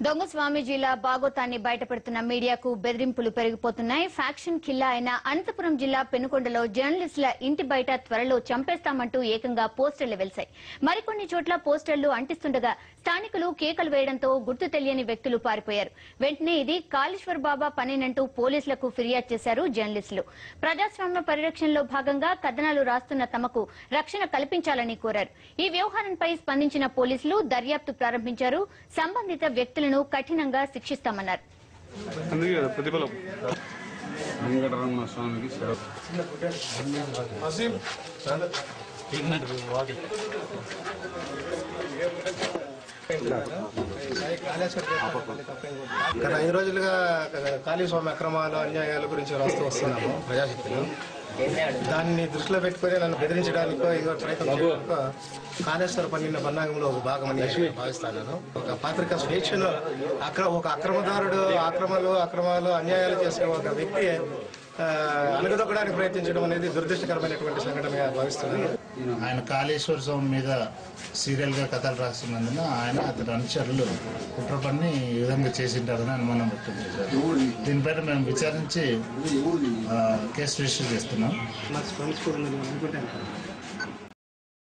దొంగ స్వామీజీల బాగోతాన్ని బయటపెడుతున్న మీడియాకు బెదిరింపులు పెరిగిపోతున్నాయి. ఫ్యాక్షన్ కిల్లా అయిన అనంతపురం జిల్లా పెనుకొండలో జర్నలిస్టుల ఇంటి బయట త్వరలో చంపేస్తామంటూ ఏకంగా పోస్టర్లు వెలిశాయి. మరికొన్ని చోట్ల పోస్టర్లు అంటిస్తుండగా స్థానికులు కేకలు వేయడంతో గుర్తు తెలియని వ్యక్తులు పారిపోయారు. వెంటనే ఇది కాళేశ్వర్ బాబా పనేనంటూ పోలీసులకు ఫిర్యాదు చేశారు జర్నలిస్టులు. ప్రజాస్వామ్య పరిరక్షణలో భాగంగా కథనాలు రాస్తున్న తమకు రక్షణ కల్పించాలని కోరారు. ఈ వ్యవహారంపై స్పందించిన పోలీసులు దర్యాప్తు ప్రారంభించారు. సంబంధిత వ్యక్తులను కఠినంగా శిక్షిస్తామన్నారు. గత 5 రోజులుగా కాళేశ్వరం అక్రమాలు అన్యాయాల గురించి రాస్తూ వస్తున్నాము ప్రజాశక్తిలో. దాన్ని దృష్టిలో పెట్టుకుని నన్ను బెదిరించడానికో ఇంకో ప్రయత్నం చేయడానికో కాళేశ్వర పన్నిన బన్నాగంలో ఒక భాగమని భావిస్తాను. ఒక పాత్రికా స్వేచ్ఛను ఒక అక్రమదారుడు అక్రమాలు అన్యాయాలు చేసే ఒక వ్యక్తి అణగదొక్కడానికి ప్రయత్నించడం అనేది దురదృష్టకరమైనటువంటి సంఘటనగా భావిస్తున్నాను. ఆయన కాళేశ్వర స్వామి మీద సీరియల్ గా కథలు రాస్తున్నందున అతని అనుచరులు కుట్ర పని ఈ విధంగా చేసింటారని అనుమానం వ్యక్తం చేశారు. దీనిపైన మేము విచారించి కేసు రిజిస్టర్ చేస్తున్నాం.